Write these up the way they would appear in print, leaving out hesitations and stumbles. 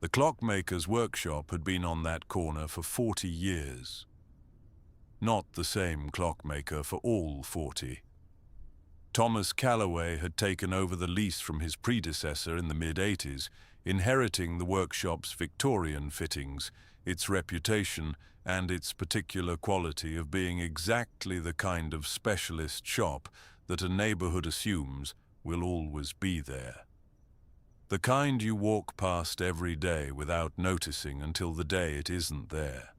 The clockmaker's workshop had been on that corner for 40 years. Not the same clockmaker for all 40. Thomas Calloway had taken over the lease from his predecessor in the mid-80s, inheriting the workshop's Victorian fittings, its reputation, and its particular quality of being exactly the kind of specialist shop that a neighborhood assumes will always be there. The kind you walk past every day without noticing until the day it isn't there.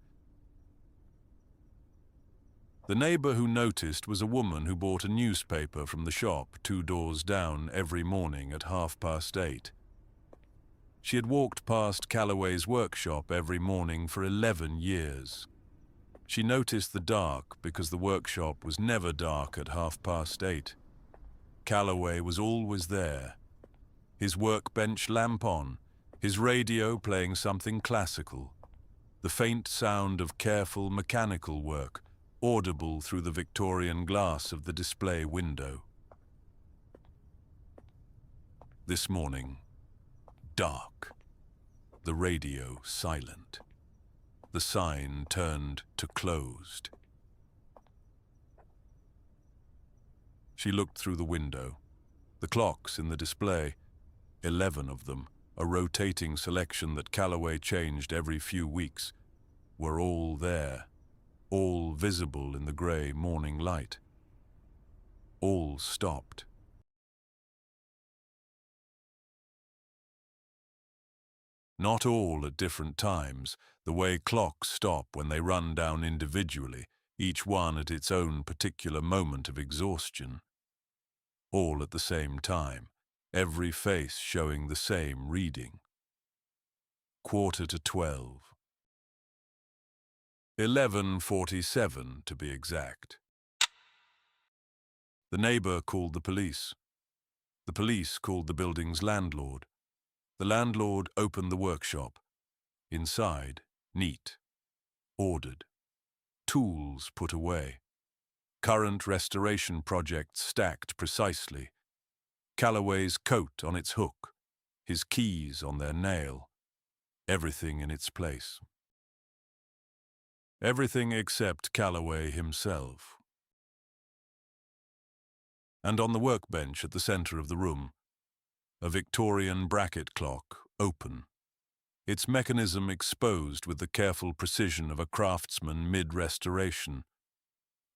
The neighbor who noticed was a woman who bought a newspaper from the shop 2 doors down every morning at 8:30. She had walked past Calloway's workshop every morning for 11 years. She noticed the dark because the workshop was never dark at 8:30. Calloway was always there, his workbench lamp on, his radio playing something classical, the faint sound of careful mechanical work audible through the Victorian glass of the display window. This morning, dark, the radio silent, the sign turned to closed. She looked through the window. The clocks in the display, 11 of them, a rotating selection that Calloway changed every few weeks, were all there, all visible in the grey morning light. All stopped. Not all at different times, the way clocks stop when they run down individually, each one at its own particular moment of exhaustion. All at the same time, every face showing the same reading. 12:15. 11:47 to be exact. The neighbor called the police. The police called the building's landlord. The landlord opened the workshop. Inside, neat, ordered, tools put away, current restoration projects stacked precisely, Calloway's coat on its hook, his keys on their nail, everything in its place. Everything except Calloway himself. And on the workbench at the center of the room, a Victorian bracket clock, open, its mechanism exposed with the careful precision of a craftsman mid-restoration.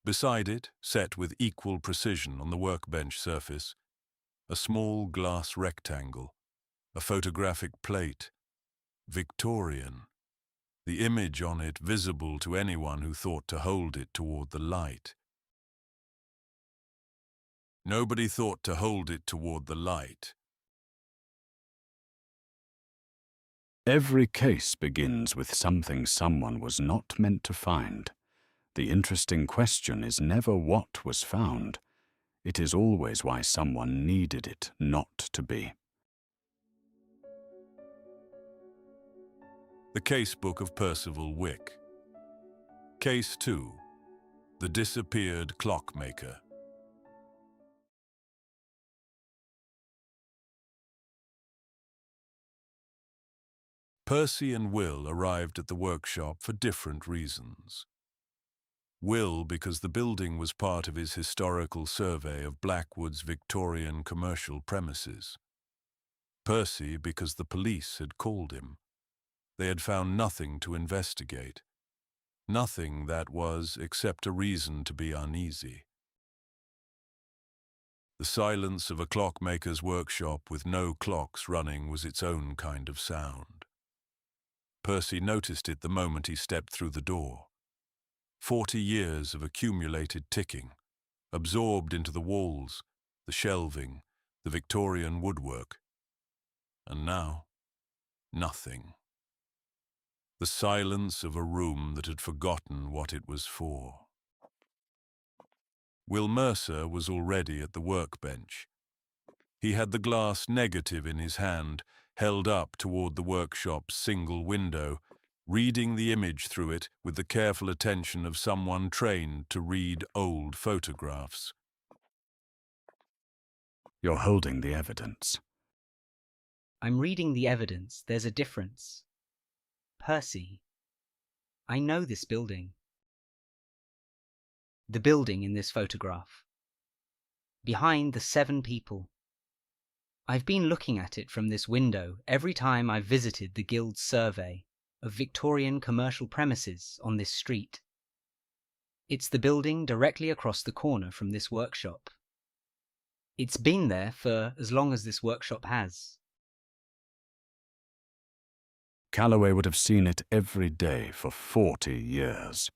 Beside it, set with equal precision on the workbench surface, a small glass rectangle, a photographic plate, Victorian, the image on it visible to anyone who thought to hold it toward the light. Nobody thought to hold it toward the light. Every case begins with something someone was not meant to find. The interesting question is never what was found. It is always why someone needed it not to be. The Casebook of Percival Wick. Case 2. The Disappeared Clockmaker. Percy and Will arrived at the workshop for different reasons. Will because the building was part of his historical survey of Blackwood's Victorian commercial premises. Percy because the police had called him. They had found nothing to investigate. Nothing that was except a reason to be uneasy. The silence of a clockmaker's workshop with no clocks running was its own kind of sound. Percy noticed it the moment he stepped through the door. 40 years of accumulated ticking, absorbed into the walls, the shelving, the Victorian woodwork. And now, nothing. The silence of a room that had forgotten what it was for. Will Mercer was already at the workbench. He had the glass negative in his hand, held up toward the workshop's single window, reading the image through it with the careful attention of someone trained to read old photographs. You're holding the evidence. I'm reading the evidence. There's a difference. Percy, I know this building. The building in this photograph. Behind the 7 people. I've been looking at it from this window every time I've visited the Guild's survey of Victorian commercial premises on this street. It's the building directly across the corner from this workshop. It's been there for as long as this workshop has. Calloway would have seen it every day for 40 years.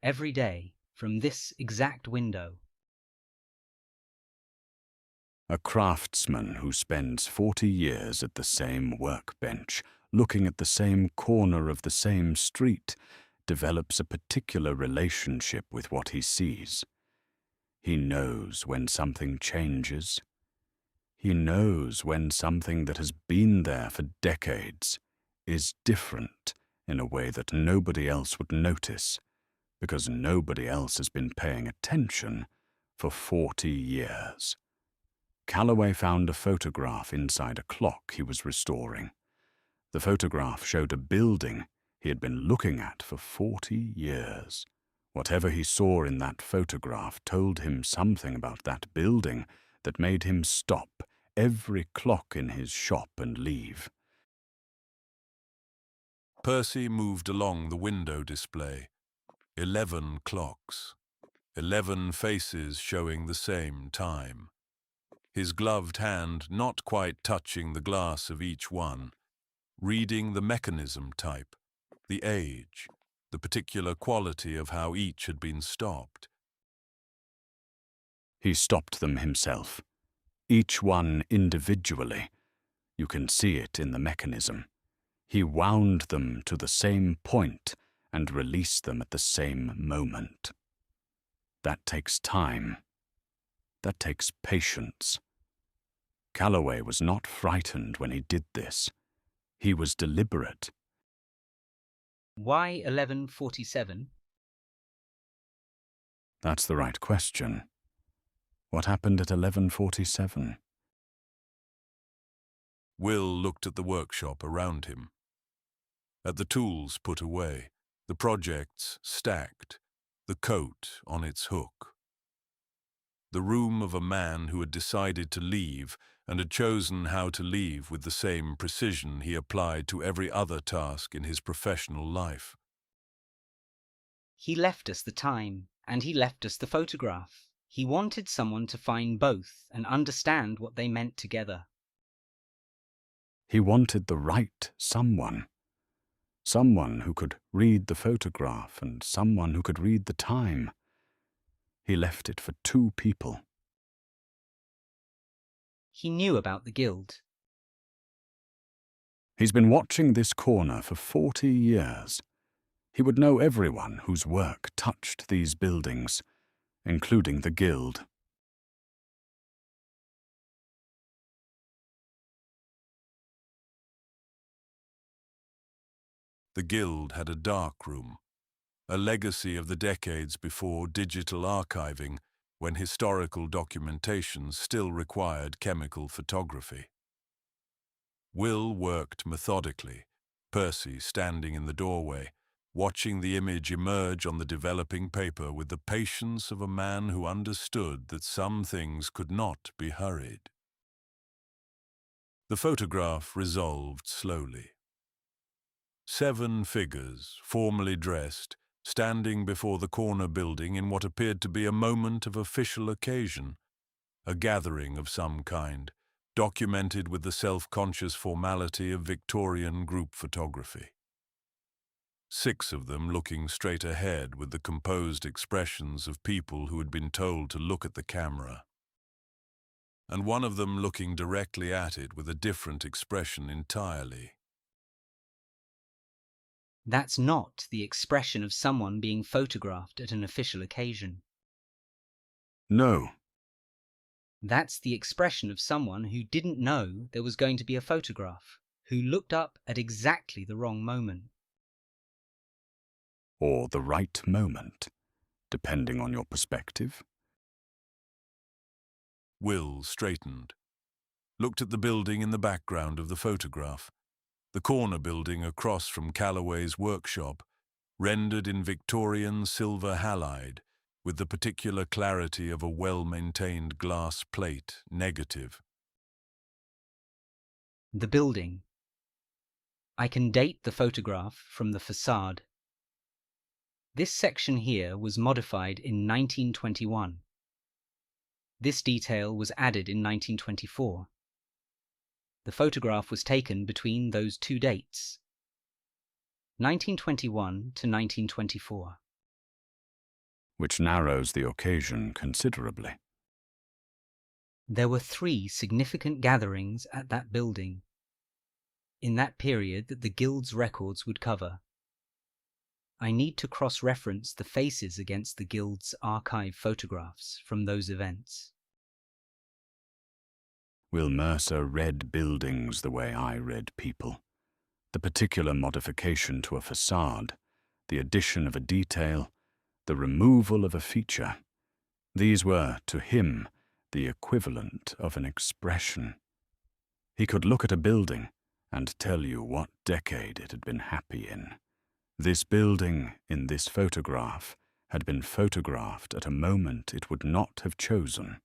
Every day, from this exact window. A craftsman who spends 40 years at the same workbench, looking at the same corner of the same street, develops a particular relationship with what he sees. He knows when something changes. He knows when something that has been there for decades is different in a way that nobody else would notice, because nobody else has been paying attention for 40 years. Calloway found a photograph inside a clock he was restoring. The photograph showed a building he had been looking at for 40 years. Whatever he saw in that photograph told him something about that building that made him stop every clock in his shop and leave. Percy moved along the window display. 11 clocks. 11 faces showing the same time. His gloved hand not quite touching the glass of each one, reading the mechanism type, the age, the particular quality of how each had been stopped. He stopped them himself, each one individually. You can see it in the mechanism. He wound them to the same point and released them at the same moment. That takes time. That takes patience. Calloway was not frightened when he did this. He was deliberate. Why 11:47? That's the right question. What happened at 11:47? Will looked at the workshop around him. At the tools put away, the projects stacked, the coat on its hook. The room of a man who had decided to leave and had chosen how to leave with the same precision he applied to every other task in his professional life. He left us the time, and he left us the photograph. He wanted someone to find both and understand what they meant together. He wanted the right someone. Someone who could read the photograph and someone who could read the time. He left it for 2 people. He knew about the Guild. He's been watching this corner for 40 years. He would know everyone whose work touched these buildings, including the Guild. The Guild had a dark room, a legacy of the decades before digital archiving, when historical documentation still required chemical photography. Will worked methodically, Percy standing in the doorway, watching the image emerge on the developing paper with the patience of a man who understood that some things could not be hurried. The photograph resolved slowly. 7 figures, formally dressed, standing before the corner building in what appeared to be a moment of official occasion, a gathering of some kind, documented with the self-conscious formality of Victorian group photography. 6 of them looking straight ahead with the composed expressions of people who had been told to look at the camera, and one of them looking directly at it with a different expression entirely. That's not the expression of someone being photographed at an official occasion. No. That's the expression of someone who didn't know there was going to be a photograph, who looked up at exactly the wrong moment. Or the right moment, depending on your perspective. Will straightened. looked at the building in the background of the photograph, the corner building across from Calloway's workshop, rendered in Victorian silver halide, with the particular clarity of a well-maintained glass plate negative. The building. I can date the photograph from the facade. This section here was modified in 1921. This detail was added in 1924. The photograph was taken between those two dates, 1921 to 1924. Which narrows the occasion considerably. There were 3 significant gatherings at that building in that period that the Guild's records would cover. I need to cross-reference the faces against the Guild's archive photographs from those events. Will Mercer read buildings the way I read people. The particular modification to a facade, the addition of a detail, the removal of a feature. These were, to him, the equivalent of an expression. He could look at a building and tell you what decade it had been happy in. This building, in this photograph, had been photographed at a moment it would not have chosen.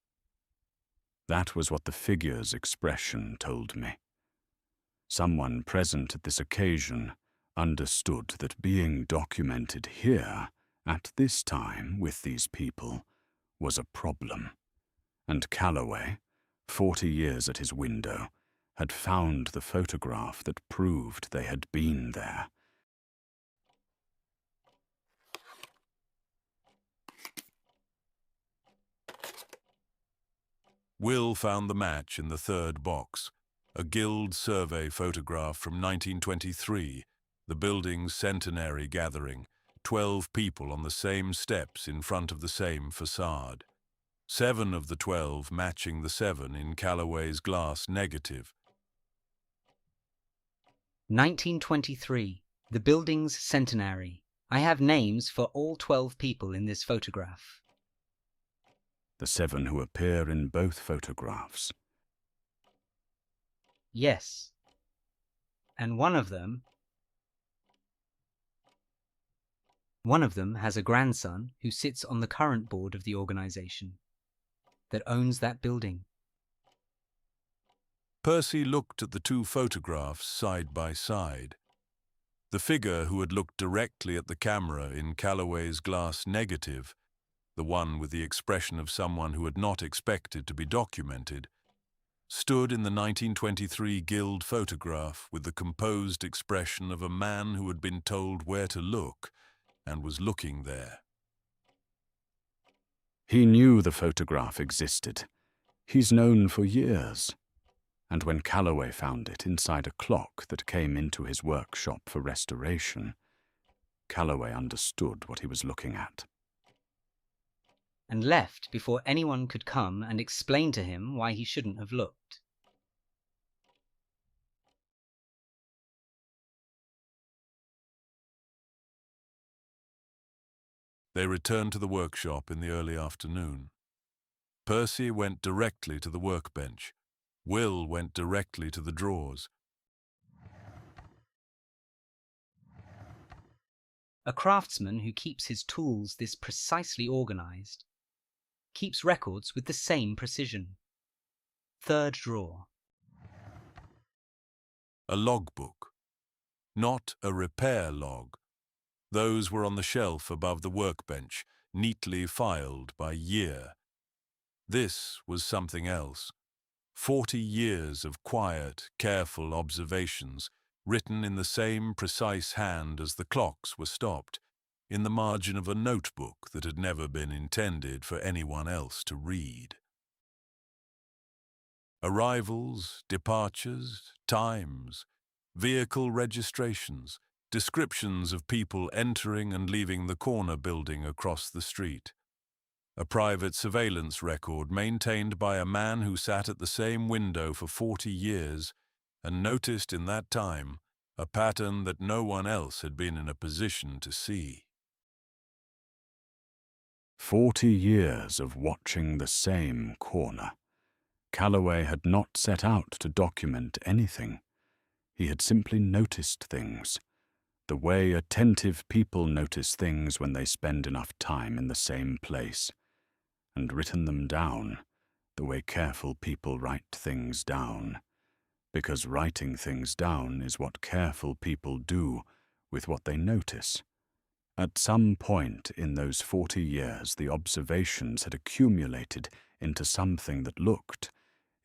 That was what the figure's expression told me. Someone present at this occasion understood that being documented here, at this time, with these people, was a problem. And Calloway, 40 years at his window, had found the photograph that proved they had been there. Will found the match in the 3rd box, a Guild survey photograph from 1923, the building's centenary gathering, 12 people on the same steps in front of the same facade. 7 of the 12 matching the 7 in Calloway's glass negative. 1923, the building's centenary. I have names for all 12 people in this photograph. The 7 who appear in both photographs. Yes. And one of them has a grandson who sits on the current board of the organization that owns that building. Percy looked at the 2 photographs side by side. The figure who had looked directly at the camera in Calloway's glass negative, the one with the expression of someone who had not expected to be documented, stood in the 1923 Guild photograph with the composed expression of a man who had been told where to look and was looking there. He knew the photograph existed. He's known for years. And when Calloway found it inside a clock that came into his workshop for restoration, Calloway understood what he was looking at. And left before anyone could come and explain to him why he shouldn't have looked. They returned to the workshop in the early afternoon. Percy went directly to the workbench. Will went directly to the drawers. A craftsman who keeps his tools this precisely organized keeps records with the same precision. 3rd drawer. A logbook. Not a repair log. Those were on the shelf above the workbench, neatly filed by year. This was something else. 40 years of quiet, careful observations, written in the same precise hand as the clocks were stopped, in the margin of a notebook that had never been intended for anyone else to read. Arrivals, departures, times, vehicle registrations, descriptions of people entering and leaving the corner building across the street. A private surveillance record maintained by a man who sat at the same window for 40 years and noticed in that time a pattern that no one else had been in a position to see. 40 years of watching the same corner. Calloway had not set out to document anything. He had simply noticed things, the way attentive people notice things when they spend enough time in the same place, and written them down, the way careful people write things down, because writing things down is what careful people do with what they notice. At some point in those 40 years, the observations had accumulated into something that looked,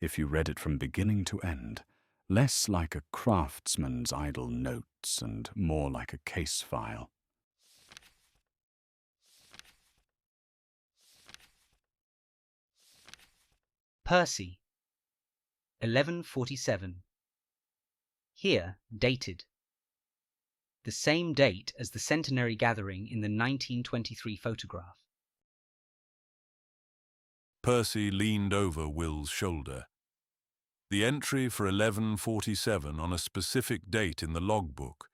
if you read it from beginning to end, less like a craftsman's idle notes and more like a case file. Percy, 1147. Here, dated. The same date as the centenary gathering in the 1923 photograph. Percy leaned over Will's shoulder. The entry for 1147 on a specific date in the logbook,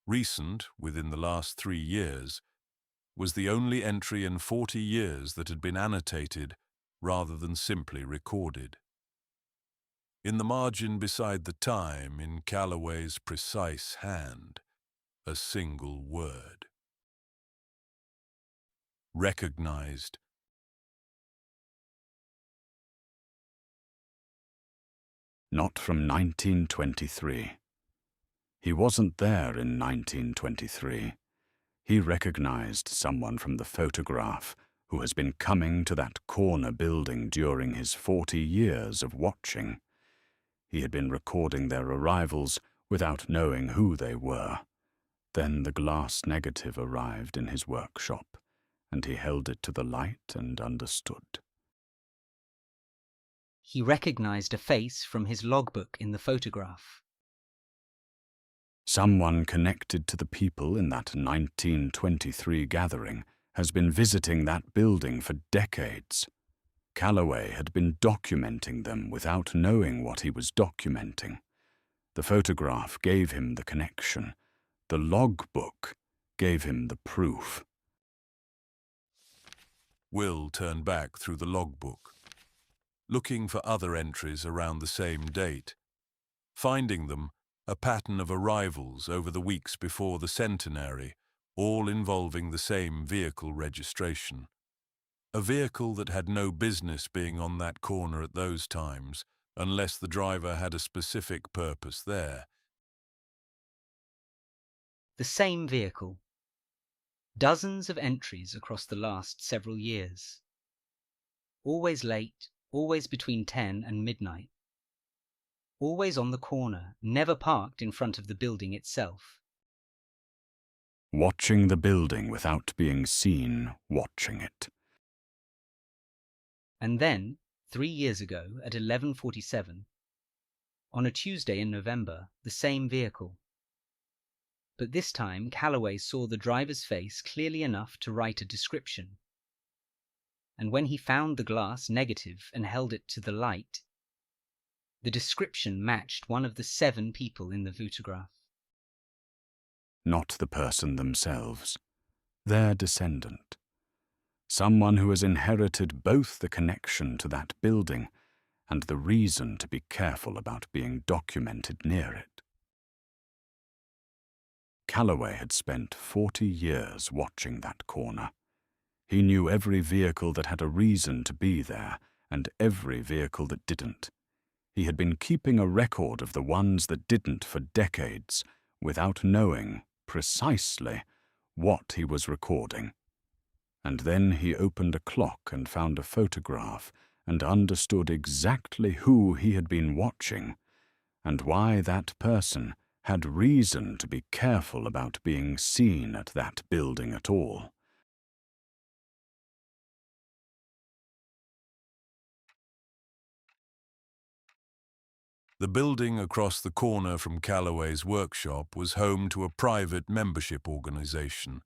recent within the last 3 years, was the only entry in 40 years that had been annotated rather than simply recorded. In the margin beside the time, in Calloway's precise hand, a single word. Recognized. Not from 1923. He wasn't there in 1923. He recognized someone from the photograph who has been coming to that corner building during his 40 years of watching. He had been recording their arrivals without knowing who they were. Then the glass negative arrived in his workshop, and he held it to the light and understood. He recognized a face from his logbook in the photograph. Someone connected to the people in that 1923 gathering has been visiting that building for decades. Calloway had been documenting them without knowing what he was documenting. The photograph gave him the connection. The logbook gave him the proof. Will turned back through the logbook, looking for other entries around the same date. Finding them, a pattern of arrivals over the weeks before the centenary, all involving the same vehicle registration. A vehicle that had no business being on that corner at those times, unless the driver had a specific purpose there. The same vehicle. Dozens of entries across the last several years. Always late, always between 10 and midnight. Always on the corner, never parked in front of the building itself. Watching the building without being seen watching it. And then, 3 years ago, at 11:47, on a Tuesday in November, the same vehicle. But this time Calloway saw the driver's face clearly enough to write a description. And when he found the glass negative and held it to the light, the description matched one of the 7 people in the photograph. Not the person themselves, their descendant. Someone who has inherited both the connection to that building and the reason to be careful about being documented near it. Calloway had spent 40 years watching that corner. He knew every vehicle that had a reason to be there and every vehicle that didn't. He had been keeping a record of the ones that didn't for decades without knowing precisely what he was recording. And then he opened a clock and found a photograph and understood exactly who he had been watching and why that person had reason to be careful about being seen at that building at all. The building across the corner from Calloway's workshop was home to a private membership organization,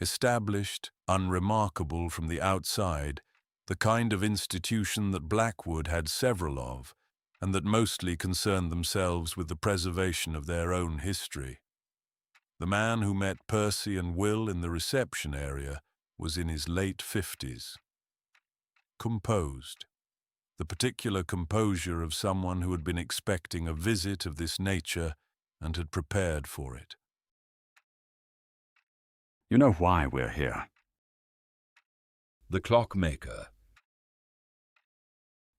established, unremarkable from the outside, the kind of institution that Blackwood had several of, and that mostly concerned themselves with the preservation of their own history. The man who met Percy and Will in the reception area was in his late 50s. Composed, the particular composure of someone who had been expecting a visit of this nature and had prepared for it. You know why we're here. The Clockmaker.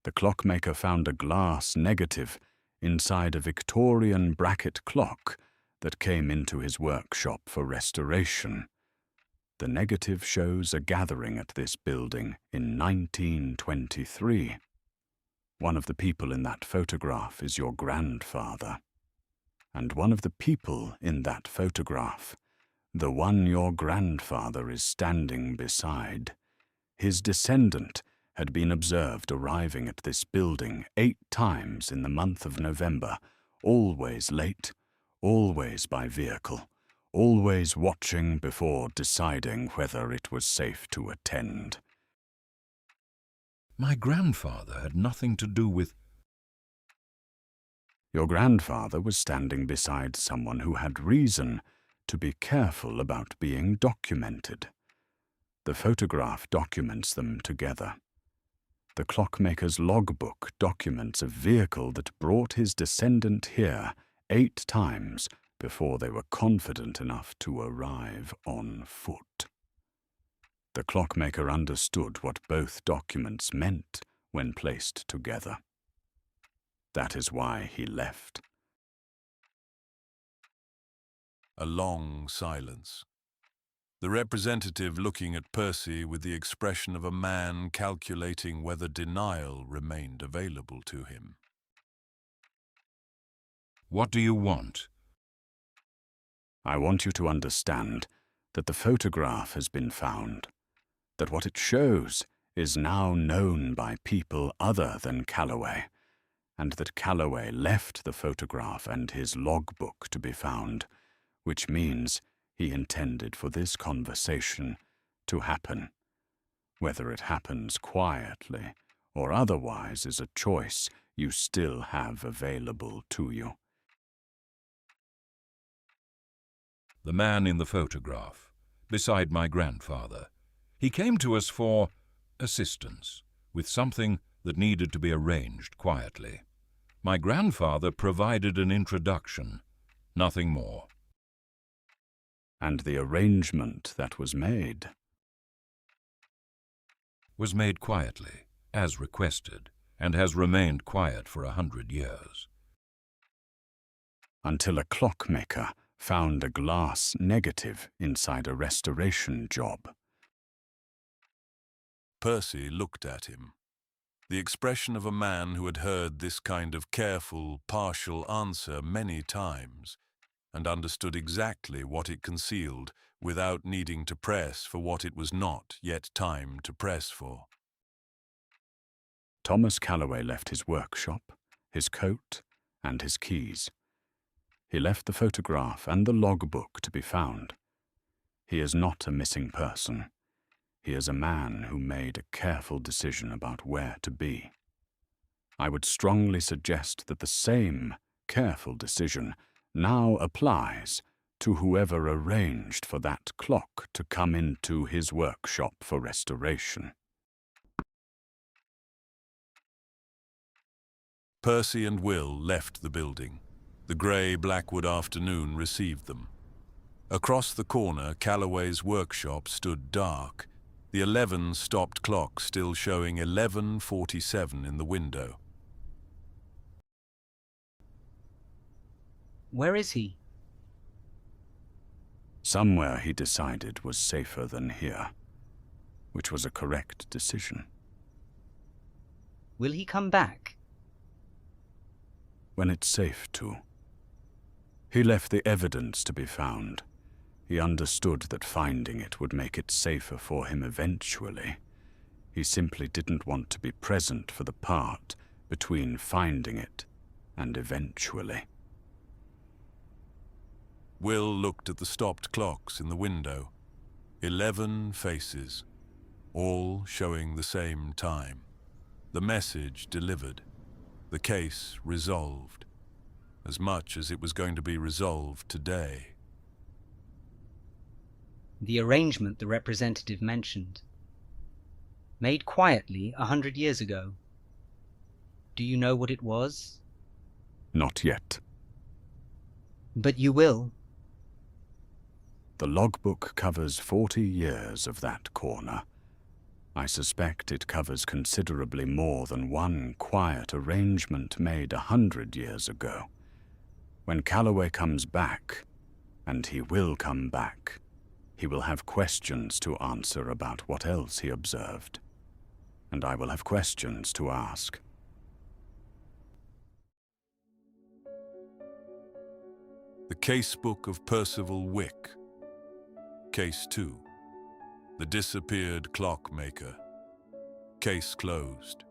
The Clockmaker found a glass negative inside a Victorian bracket clock that came into his workshop for restoration. The negative shows a gathering at this building in 1923. One of the people in that photograph is your grandfather. And one of the people in that photograph, the one your grandfather is standing beside, his descendant had been observed arriving at this building 8 times in the month of November, always late, always by vehicle, always watching before deciding whether it was safe to attend. My grandfather had nothing to do with... Your grandfather was standing beside someone who had reason to be careful about being documented. The photograph documents them together. The Clockmaker's logbook documents a vehicle that brought his descendant here 8 times before they were confident enough to arrive on foot. The Clockmaker understood what both documents meant when placed together. That is why he left. A long silence. The representative looking at Percy with the expression of a man calculating whether denial remained available to him. What do you want? I want you to understand that the photograph has been found, that what it shows is now known by people other than Calloway, and that Calloway left the photograph and his logbook to be found, which means he intended for this conversation to happen. Whether it happens quietly or otherwise is a choice you still have available to you. The man in the photograph, beside my grandfather. He came to us for assistance, with something that needed to be arranged quietly. My grandfather provided an introduction, nothing more. And the arrangement that was made Quietly, as requested, and has remained quiet for 100 years. Until a clockmaker found a glass negative inside a restoration job. Percy looked at him. The expression of a man who had heard this kind of careful, partial answer many times, and understood exactly what it concealed without needing to press for what it was not yet time to press for. Thomas Calloway left his workshop, his coat, and his keys. He left the photograph and the logbook to be found. He is not a missing person. He is a man who made a careful decision about where to be. I would strongly suggest that the same careful decision now applies to whoever arranged for that clock to come into his workshop for restoration. Percy and Will left the building. The grey Blackwood afternoon received them. Across the corner, Calloway's workshop stood dark, the 11 stopped clock still showing 11:47 in the window. Where is he? Somewhere he decided was safer than here, which was a correct decision. Will he come back? When it's safe to. He left the evidence to be found. He understood that finding it would make it safer for him eventually. He simply didn't want to be present for the part between finding it and eventually. Will looked at the stopped clocks in the window. 11 faces, all showing the same time. The message delivered. The case resolved, as much as it was going to be resolved today. The arrangement the representative mentioned. Made quietly 100 years ago. Do you know what it was? Not yet. But you will. The logbook covers 40 years of that corner. I suspect it covers considerably more than one quiet arrangement made 100 years ago. When Calloway comes back, and he will come back, he will have questions to answer about what else he observed. And I will have questions to ask. The Casebook of Percival Wick. Case 2. The Disappeared Clockmaker. Case closed.